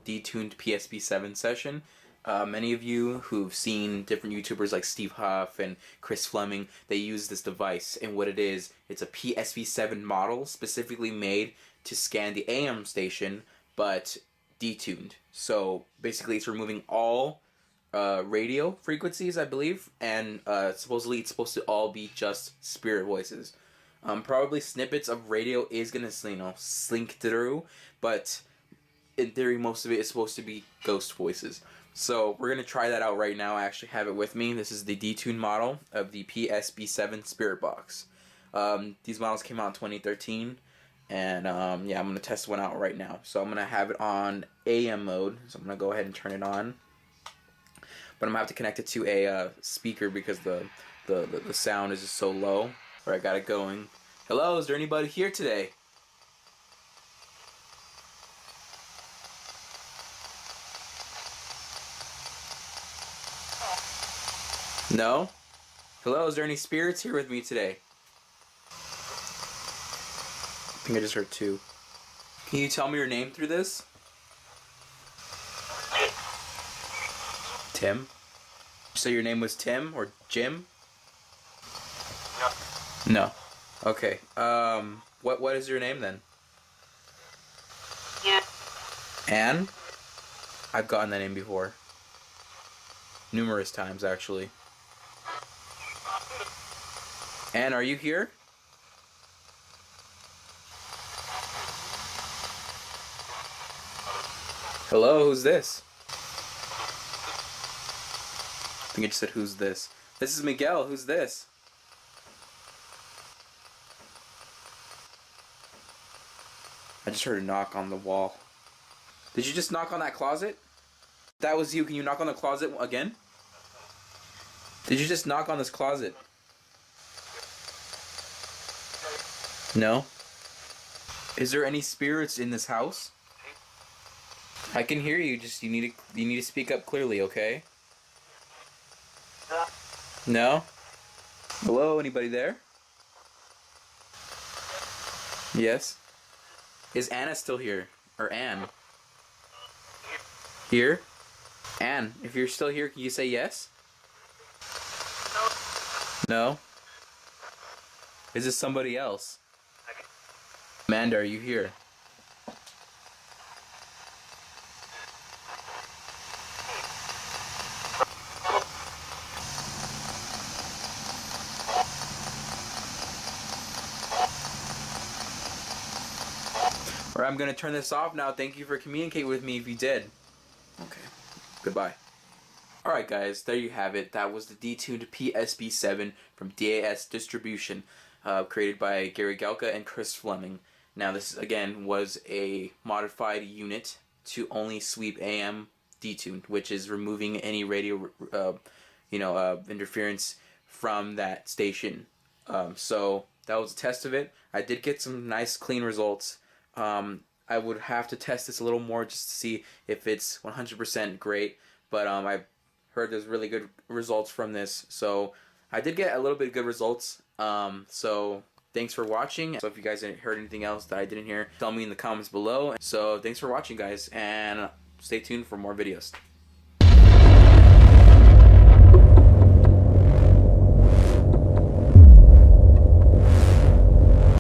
detuned PSB7 session. Many of you who've seen different YouTubers like Steve Huff and Chris Fleming, they use this device, and what it is, it's a PSB7 model specifically made to scan the AM station, but detuned. So basically it's removing all radio frequencies, I believe, and supposedly it's supposed to all be just spirit voices. Probably snippets of radio is gonna, slink through, but in theory most of it is supposed to be ghost voices. So we're gonna try that out right now. I actually have it with me. This is the detuned model of the P-SB7 Spirit Box. These models came out in 2013, and yeah, I'm gonna test one out right now. So I'm gonna have it on AM mode. So I'm gonna go ahead and turn it on, but I'm gonna have to connect it to a speaker because the sound is just so low. Where I got it going. Hello, is there anybody here today? No? Hello, is there any spirits here with me today? I think I just heard two. Can you tell me your name through this? Tim? So your name was Tim or Jim? No. Okay. What is your name then? Yeah. Anne? I've gotten that name before. Numerous times, actually. Anne, are you here? Hello, who's this? I think I just said, who's this? This is Miguel, who's this? I just heard a knock on the wall. Did you just knock on that closet? That was you. Can you knock on the closet again? Did you just knock on this closet? No? Is there any spirits in this house? I can hear you. Just you need to speak up clearly, okay? No? Hello, anybody there? Yes? Is Anna still here? Or Anne? Here? Anne, if you're still here, can you say yes? No? Is this somebody else? Amanda, are you here? Or I'm gonna turn this off now. Thank you for communicating with me if you did. Okay. Goodbye. Alright guys, there you have it. That was the detuned P-SB7 from DAS Distribution, created by Gary Galka and Chris Fleming. Now this, again, was a modified unit to only sweep AM detuned, which is removing any radio interference from that station. So that was a test of it. I did get some nice clean results. I would have to test this a little more just to see if it's 100% great, but I've heard there's really good results from this, so I did get a little bit of good results. So thanks for watching. So if you guys heard anything else that I didn't hear, tell me in the comments below. So thanks for watching, guys, and stay tuned for more videos.